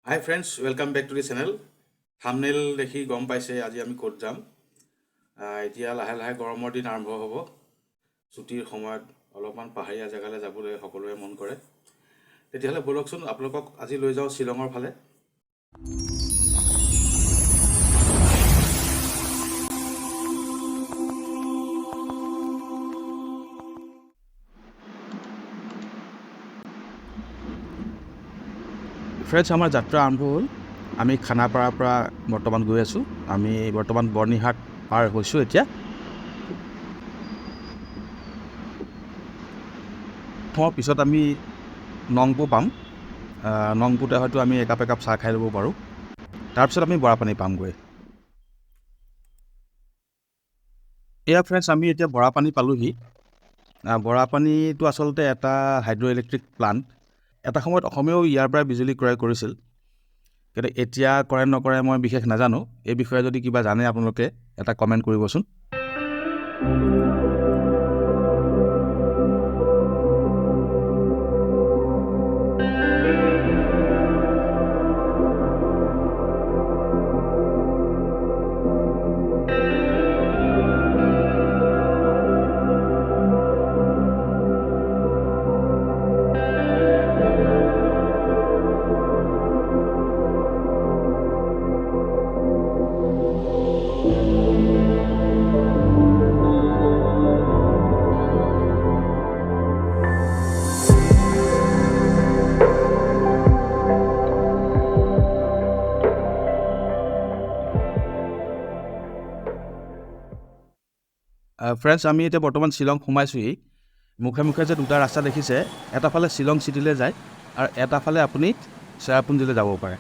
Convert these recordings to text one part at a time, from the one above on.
High friends, welcome back to the channel. Thumbnail দেখি গম পাইছে আজি আমি ক'ত যাম। এতিয়া লাহে লাহে গৰমৰ দিন আৰম্ভ হ'ব। ছুটিৰ সময়ত অলপমান পাহাৰীয়া জেগালৈ যাবলৈ সকলোৰে মন কৰে। তেতিয়াহ'লে ব'লকচোন আপোনালোকক আজি লৈ যাওঁ শ্বিলঙৰ ফালে। ফ্ৰেণ্ডছ, আমাৰ যাত্ৰা আৰম্ভ হ'ল। আমি খানাপাৰাৰ পৰা বৰ্তমান গৈ আছোঁ। আমি বৰ্তমান বৰ্ণিহাট পাৰ হৈছোঁ। এতিয়া পিছত আমি নংপু পাম। নংপুতে হয়তো আমি একাপ চাহ খাই ল'ব পাৰোঁ। তাৰপিছত আমি বৰাপানী পামগৈ। এয়া ফ্ৰেণ্ডছ, আমি এতিয়া বৰাপানী পালোহি। বৰাপানীটো আচলতে এটা হাইড্ৰ' ইলেক্ট্ৰিক প্লাণ্ট। এটা সময়ত অসমেও ইয়াৰ পৰাই বিজুলী ক্ৰয় কৰিছিল, কিন্তু এতিয়া কৰে নকৰে মই বিশেষ নাজানো। এই বিষয়ে যদি কিবা জানে আপোনালোকে এটা কমেণ্ট কৰিবচোন। ফ্ৰেণ্ডছ, আমি এতিয়া বৰ্তমান শ্বিলং সোমাইছোঁহি। মুখে মুখে যে দুটা ৰাস্তা দেখিছে, এটা ফালে শ্বিলং চিটিলৈ যায় আৰু এটা ফালে আপুনি চেৰাপুঞ্জীলৈ যাব পাৰে।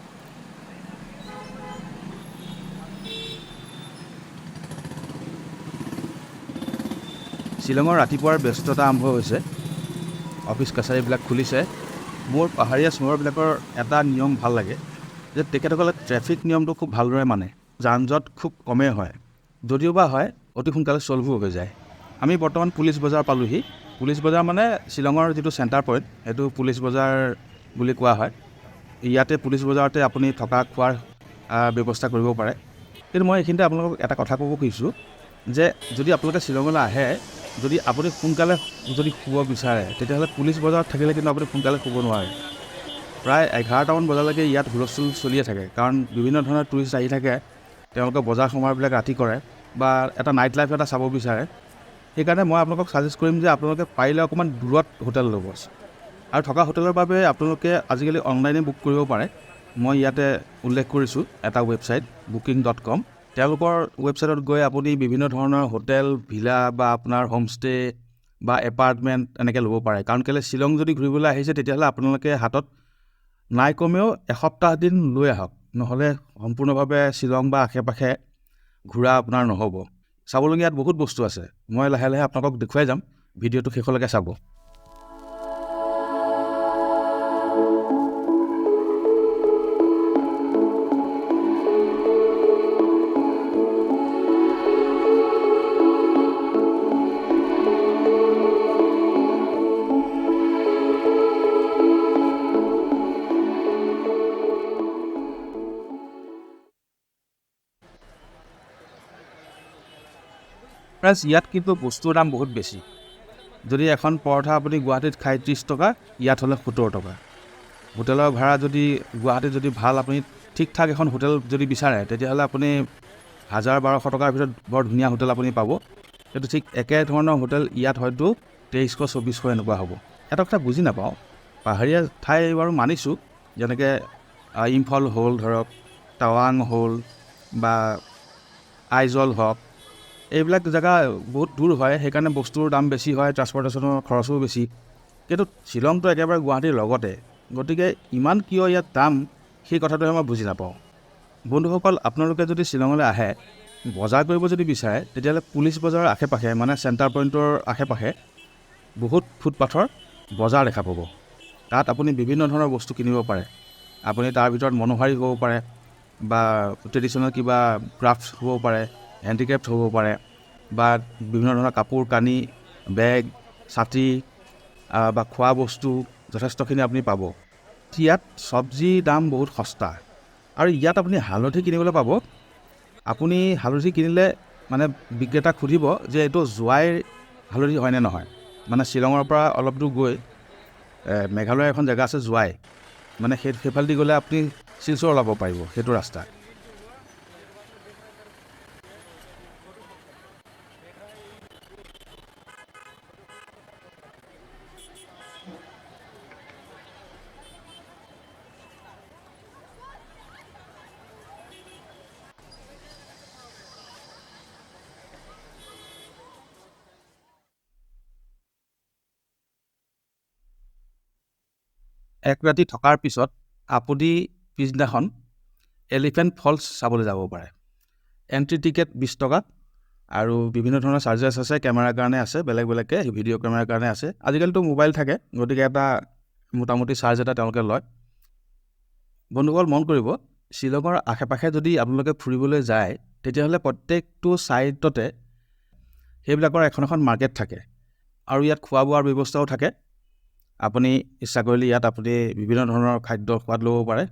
শ্বিলঙৰ ৰাতিপুৱাৰ ব্যস্ততা আৰম্ভ হৈছে। অফিচ কাছাৰীবিলাক খুলিছে। মোৰ পাহাৰীয়া চহৰবিলাকৰ এটা নিয়ম ভাল লাগে যে তেখেতসকলে ট্ৰেফিক নিয়মটো খুব ভালদৰে মানে। যান জঁট খুব কমেই হয়, যদিও বা হয় অতি সোনকালে চল্ভো হৈ যায়। আমি বৰ্তমান পুলিচ বজাৰ পালোহি। পুলিচ বজাৰ মানে শ্বিলঙৰ যিটো চেণ্টাৰ পইণ্ট, সেইটো পুলিচ বজাৰ বুলি কোৱা হয়। ইয়াতে পুলিচ বজাৰতে আপুনি থকা খোৱাৰ ব্যৱস্থা কৰিব পাৰে। কিন্তু মই এইখিনিতে আপোনালোকক এটা কথা ক'ব খুজিছোঁ যে যদি আপোনালোকে শ্বিলঙলৈ আহে, যদি আপুনি সোনকালে যদি শুব বিচাৰে, তেতিয়াহ'লে পুলিচ বজাৰত থাকিলে কিন্তু আপুনি সোনকালে শুব নোৱাৰে। প্ৰায় 11টামান বজালৈকে ইয়াত হুলস্থুল চলিয়ে থাকে, কাৰণ বিভিন্ন ধৰণৰ টুৰিষ্ট আহি থাকে। তেওঁলোকে বজাৰ সমাৰবিলাক ৰাতি কৰে বা এটা নাইট লাইফ এটা চাব বিচাৰে। সেইকাৰণে মই আপোনালোকক ছাজেষ্ট কৰিম যে আপোনালোকে পাৰিলে অকণমান দূৰত হোটেল ল'ব। আৰু থকা হোটেলৰ বাবে আপোনালোকে আজিকালি অনলাইনে বুক কৰিব পাৰে। মই ইয়াতে উল্লেখ কৰিছোঁ এটা ৱেবছাইট booking.com। তেওঁলোকৰ ৱেবছাইটত গৈ আপুনি বিভিন্ন ধৰণৰ হোটেল, ভিলা বা আপোনাৰ হোমষ্টে বা এপাৰ্টমেণ্ট এনেকৈ ল'ব পাৰে। কাৰণ কেলৈ শ্বিলং যদি ঘূৰিবলৈ আহিছে, তেতিয়াহ'লে আপোনালোকে হাতত নাই কমেও এসপ্তাহ দিন লৈ আহক, নহ'লে সম্পূৰ্ণভাৱে শ্বিলং বা আশে পাশে ঘূৰা আপোনাৰ নহ'ব। চাবলগীয়া ইয়াত বহুত বস্তু আছে। মই লাহে লাহে আপোনালোকক দেখুৱাই যাম। ভিডিঅ'টো শেষলৈকে চাব। প্লাছ ইয়াত কিন্তু বস্তুৰ দাম বহুত বেছি। যদি এখন পৰঠা আপুনি গুৱাহাটীত খাই 30 টকা, ইয়াত হ'লে 70 টকা। হোটেলৰ ভাড়া যদি গুৱাহাটীত যদি ভাল আপুনি ঠিক ঠাক এখন হোটেল যদি বিচাৰে, তেতিয়াহ'লে আপুনি 1000-1200 টকাৰ ভিতৰত বৰ ধুনীয়া হোটেল আপুনি পাব। কিন্তু ঠিক একেধৰণৰ হোটেল ইয়াত হয়তো 2300-2400 এনেকুৱা হ'ব। এটা কথা বুজি নাপাওঁ, পাহাৰীয়া ঠাই বাৰু মানিছোঁ, যেনেকৈ ইম্ফল হ'ল, ধৰক টাৱাং হ'ল বা আইজল হওক, এইবিলাক জেগা বহুত দূৰ হয়, সেইকাৰণে বস্তুৰ দাম বেছি হয়, ট্ৰান্সপৰ্টেশ্যনৰ খৰচো বেছি। কিন্তু শ্বিলংটো একেবাৰে গুৱাহাটীৰ লগতে, গতিকে ইমান কিয় ইয়াত দাম, সেই কথাটোহে মই বুজি নাপাওঁ। বন্ধুসকল, আপোনালোকে যদি শ্বিলঙলৈ আহে, বজাৰ কৰিব যদি বিচাৰে, তেতিয়াহ'লে পুলিচ বজাৰৰ আশে পাশে, মানে চেণ্টাৰ পইণ্টৰ আশে পাশে বহুত ফুটপাথৰ বজাৰ দেখা পাব। তাত আপুনি বিভিন্ন ধৰণৰ বস্তু কিনিব পাৰে। আপুনি তাৰ ভিতৰত মনোহাৰী হ'ব পাৰে বা ট্ৰেডিশ্যনেল কিবা ক্ৰাফ্টছ হ'ব পাৰে, হেণ্ডিক্ৰাফ্ট হ'ব পাৰে বা বিভিন্ন ধৰণৰ কাপোৰ কানি, বেগ, ছাতি বা খোৱা বস্তু যথেষ্টখিনি আপুনি পাব। ইয়াত চব্জিৰ দাম বহুত সস্তা আৰু ইয়াত আপুনি হালধি কিনিবলৈ পাব। আপুনি হালধি কিনিলে মানে বিক্ৰেতাক সুধিব যে এইটো জোৱাইৰ হালধি হয়নে নহয়। মানে শ্বিলঙৰ পৰা অলপ দূৰ গৈ মেঘালয়ৰ এখন জেগা আছে জোৱাই, মানে সেইফালেদি গ'লে আপুনি শিলচৰ ওলাব পাৰিব, সেইটো ৰাস্তা। এক ৰাতি থকাৰ পিছত আপুনি পিছদিনাখন এলিফেণ্ট ফলছ চাবলৈ যাব পাৰে। এণ্ট্ৰি টিকেট 20 টকা আৰু বিভিন্ন ধৰণৰ চাৰ্জেছ আছে। কেমেৰাৰ কাৰণে আছে, বেলেগ বেলেগকৈ ভিডিঅ' কেমেৰাৰ কাৰণে আছে। আজিকালিতো মোবাইল থাকে, গতিকে এটা মোটামুটি চাৰ্জ এটা তেওঁলোকে লয়। বন্ধুসকল মন কৰিব, শ্বিলঙৰ আশে পাশে যদি আপোনালোকে ফুৰিবলৈ যায় তেতিয়াহ'লে প্ৰত্যেকটো ছাইডতে সেইবিলাকৰ এখন এখন মাৰ্কেট থাকে আৰু ইয়াত খোৱা বোৱাৰ ব্যৱস্থাও থাকে। আপুনি ইচ্ছা কৰিলে ইয়াত আপুনি বিভিন্ন ধৰণৰ খাদ্য সোৱাদ ল'ব পাৰে।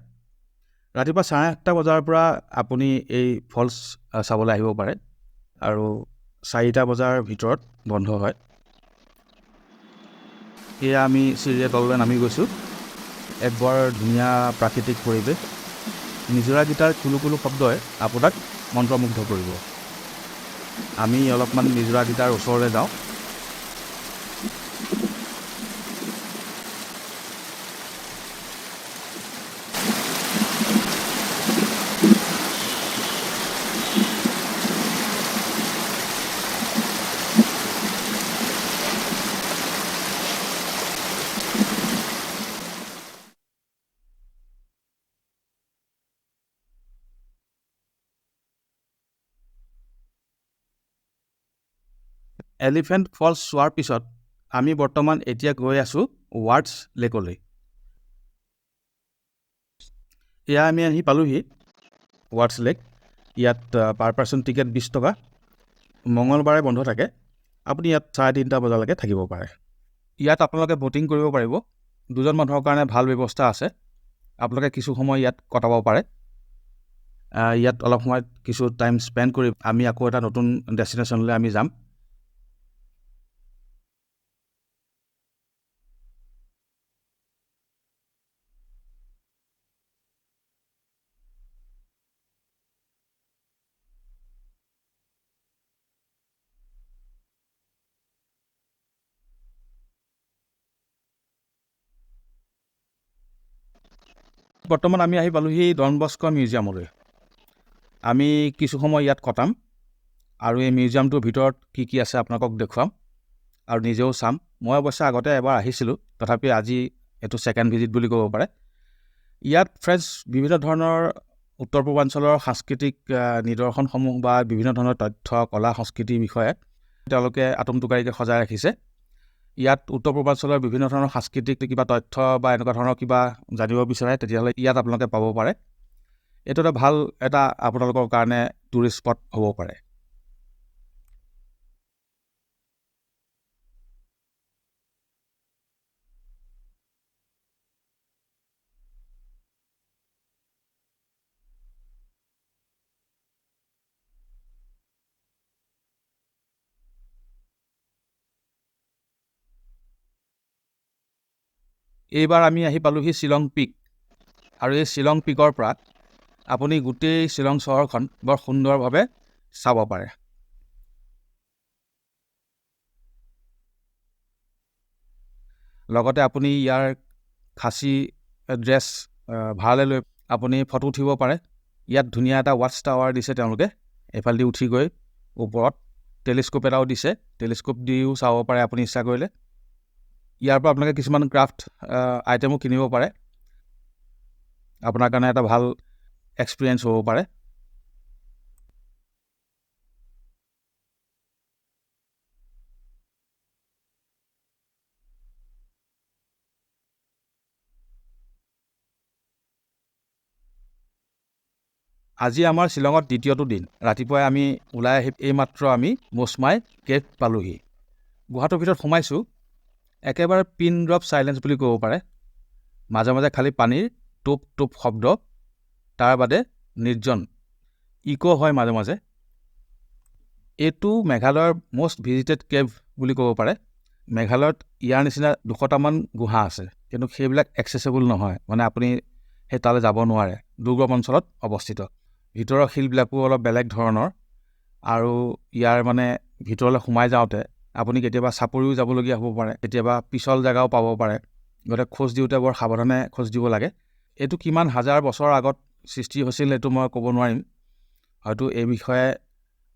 ৰাতিপুৱা 8:30 বজাৰ পৰা আপুনি এই ফলছ চাবলৈ আহিব পাৰে আৰু 4টা বজাৰ ভিতৰত বন্ধ হয়। এয়া আমি চিৰিয়ে তললৈ নামি গৈছোঁ। এক বৰ ধুনীয়া প্ৰাকৃতিক পৰিৱেশ। নিজৰাকেইটাৰ কুলু কুলু শব্দই আপোনাক মন্ত্ৰমুগ্ধ কৰিব। আমি অলপমান নিজৰাকেইটাৰ ওচৰলৈ যাওঁ। এলিফেণ্ট ফলছ চোৱাৰ পিছত আমি বৰ্তমান এতিয়া গৈ আছোঁ ৱাৰ্ডছ লেকলৈ। এয়া আমি আহি পালোহি ৱাৰ্ডছ লেক। ইয়াত পাৰ পাৰ্চন টিকেট 20 টকা। মঙলবাৰে বন্ধ থাকে। আপুনি ইয়াত 3:30 বজালৈকে থাকিব পাৰে। ইয়াত আপোনালোকে ব'টিং কৰিব পাৰিব। 2জন মানুহৰ কাৰণে ভাল ব্যৱস্থা আছে। আপোনালোকে কিছু সময় ইয়াত কটাব পাৰে। ইয়াত অলপ সময় কিছু টাইম স্পেণ্ড কৰি আমি আকৌ এটা নতুন ডেষ্টিনেশ্যনলৈ আমি যাম। বৰ্তমান আমি আহি পালোহি ডন বস্ক' মিউজিয়ামলৈ। আমি কিছু সময় ইয়াত কটাম আৰু এই মিউজিয়ামটোৰ ভিতৰত কি কি আছে আপোনালোকক দেখুৱাম আৰু নিজেও চাম। মই অৱশ্যে আগতে এবাৰ আহিছিলোঁ, তথাপি আজি এইটো ছেকেণ্ড ভিজিট বুলি ক'ব পাৰে। ইয়াত ফ্ৰেণ্ডছ বিভিন্ন ধৰণৰ উত্তৰ পূৰ্বাঞ্চলৰ সাংস্কৃতিক নিদৰ্শনসমূহ বা বিভিন্ন ধৰণৰ তথ্য কলা সংস্কৃতিৰ বিষয়ে তেওঁলোকে আটোমটোকাৰীকৈ সজাই ৰাখিছে। ইয়াত উত্তৰ পূৰ্বাঞ্চলৰ বিভিন্ন ধৰণৰ সাংস্কৃতিক কিবা তথ্য বা এনেকুৱা ধৰণৰ কিবা জানিব বিচাৰে তেতিয়াহ'লে ইয়াত আপোনালোকে পাব পাৰে। এইটো এটা ভাল আপোনালোকৰ কাৰণে টুৰিষ্ট স্পট হ'ব পাৰে। এইবাৰ আমি আহি পালোহি শ্বিলং পিক আৰু এই শ্বিলং পিকৰ পৰা আপুনি গোটেই শ্বিলং চহৰখন বৰ সুন্দৰভাৱে চাব পাৰে। লগতে আপুনি ইয়াৰ খাচী ড্ৰেছ ভাড়ালৈ লৈ আপুনি ফটো উঠিব পাৰে। ইয়াত ধুনীয়া এটা ৱাটছ টাৱাৰ দিছে তেওঁলোকে। এইফালেদি উঠি গৈ ওপৰত টেলিস্কোপ এটাও দিছে, টেলিস্কোপ দিও চাব পাৰে আপুনি ইচ্ছা কৰিলে। ইয়াৰ পৰা আপোনালোকে কিছুমান ক্ৰাফ্ট আইটেমো কিনিব পাৰে। আপোনাৰ কাৰণে এটা ভাল এক্সপিৰিয়েঞ্চ হ'ব পাৰে। আজি আমাৰ শ্বিলঙত দ্বিতীয়টো দিন। ৰাতিপুৱাই আমি ওলাই আহি এইমাত্ৰ আমি মোচমাই কেভ পালোহি। গুহাটোৰ ভিতৰত সোমাইছোঁ। একেবাৰে পিন ড্ৰপ চাইলেঞ্চ বুলি ক'ব পাৰে। মাজে মাজে খালি পানীৰ টোপ টোপ শব্দ, তাৰ বাদে নিৰ্জন। ইক' হয় মাজে মাজে। এইটো মেঘালয়ৰ মষ্ট ভিজিটেড কেভ বুলি ক'ব পাৰে। মেঘালয়ত ইয়াৰ নিচিনা 200টামান গুহা আছে, কিন্তু সেইবিলাক একচেচেবল নহয়, মানে আপুনি সেই তালৈ যাব নোৱাৰে, দুৰ্গম অঞ্চলত অৱস্থিত। ভিতৰৰ শিলবিলাকো অলপ বেলেগ ধৰণৰ, আৰু ইয়াৰ মানে ভিতৰলৈ সোমাই যাওঁতে আপুনি কেতিয়াবা চাপৰিও যাবলগীয়া হ'ব পাৰে, কেতিয়াবা পিছল জেগাও পাব পাৰে, গতিকে খোজ দিওঁতে বৰ সাৱধানে খোজ দিব লাগে। এইটো কিমান হাজাৰ বছৰ আগত সৃষ্টি হৈছিল এইটো মই ক'ব নোৱাৰিম, হয়তো এই বিষয়ে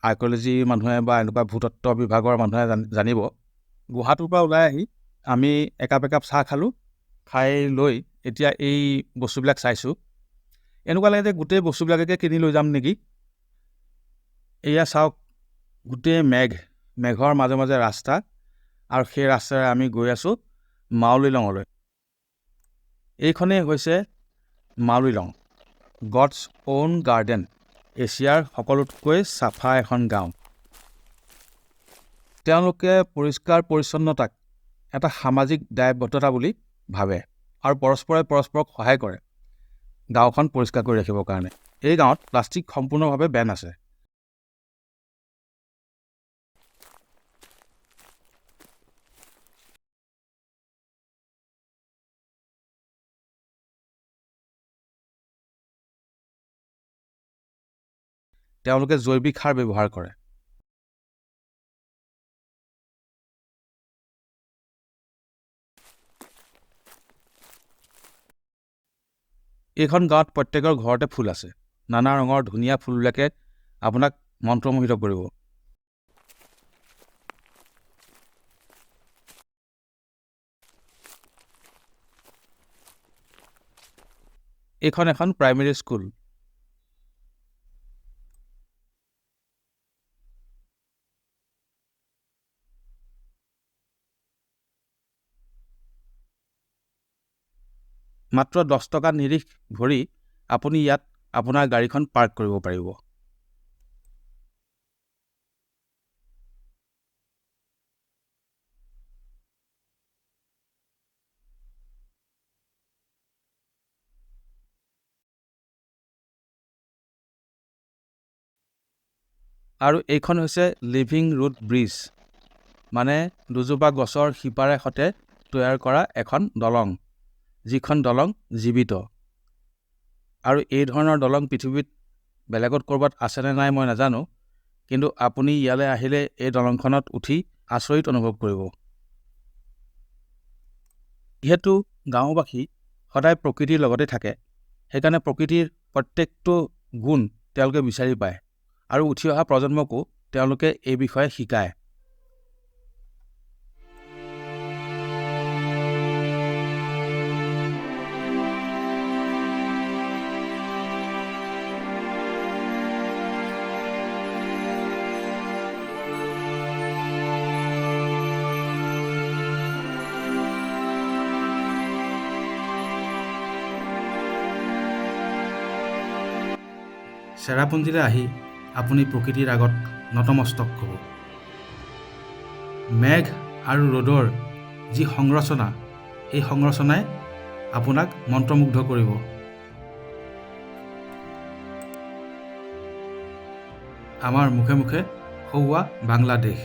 আৰ্কিঅ'লজিৰ মানুহে বা এনেকুৱা ভূতত্ব বিভাগৰ মানুহে জানিব। গুহাটোৰ পৰা ওলাই আহি আমি একাপ একাপ চাহ খালোঁ। খাই লৈ এতিয়া এই বস্তুবিলাক চাইছোঁ। এনেকুৱা লাগে যে গোটেই বস্তুবিলাককে কিনি লৈ যাম নেকি। এয়া চাওক, গোটেই মেঘৰ মাজে মাজে ৰাস্তা, আৰু সেই ৰাস্তাৰে আমি গৈ আছোঁ মাউলিলঙলৈ। এইখনেই হৈছে মাউলিলং, গডছ অ'ন গাৰ্ডেন, এছিয়াৰ সকলোতকৈ চাফা এখন গাঁও। তেওঁলোকে পৰিষ্কাৰ পৰিচ্ছন্নতাক এটা সামাজিক দায়বদ্ধতা বুলি ভাবে, আৰু পৰস্পৰে পৰস্পৰক সহায় কৰে গাঁওখন পৰিষ্কাৰ কৰি ৰাখিবৰ কাৰণে। এই গাঁৱত প্লাষ্টিক সম্পূৰ্ণভাৱে বেন আছে। তেওঁলোকে জৈৱিক সাৰ ব্যৱহাৰ কৰে। এইখন গাঁৱত প্ৰত্যেকৰ ঘৰতে ফুল আছে। নানা ৰঙৰ ধুনীয়া ফুলবিলাকে আপোনাক মন্ত্ৰমোহিত কৰিব। এইখন এখন প্ৰাইমেৰী স্কুল। মাত্ৰ 10 টকা নিৰিখ ভৰি আপুনি ইয়াত আপোনাৰ গাড়ীখন পাৰ্ক কৰিব পাৰিব। আৰু এইখন হৈছে লিভিং ৰুট ব্ৰিজ, মানে দুজোপা গছৰ শিপাৰে সৈতে তৈয়াৰ কৰা এখন দলং, যিখন দলং জীৱিত। আৰু এই ধৰণৰ দলং পৃথিৱীত বেলেগত ক'ৰবাত আছেনে নাই মই নাজানো, কিন্তু আপুনি ইয়ালৈ আহিলে এই দলংখনত উঠি আচৰিত অনুভৱ কৰিব। যিহেতু গাঁওবাসী সদায় প্ৰকৃতিৰ লগতে থাকে, সেইকাৰণে প্ৰকৃতিৰ প্ৰত্যেকটো গুণ তেওঁলোকে বিচাৰি পায়, আৰু উঠি অহা প্ৰজন্মকো তেওঁলোকে এই বিষয়ে শিকায়। চেৰাপুঞ্জীলৈ আহি আপুনি প্ৰকৃতিৰ আগত নতমস্তক হ'ব। মেঘ আৰু ৰ'দৰ যি সংৰচনা, এই সংৰচনাই আপোনাক মন্ত্ৰমুগ্ধ কৰিব। আমাৰ মুখে মুখে সৌৱা বাংলাদেশ।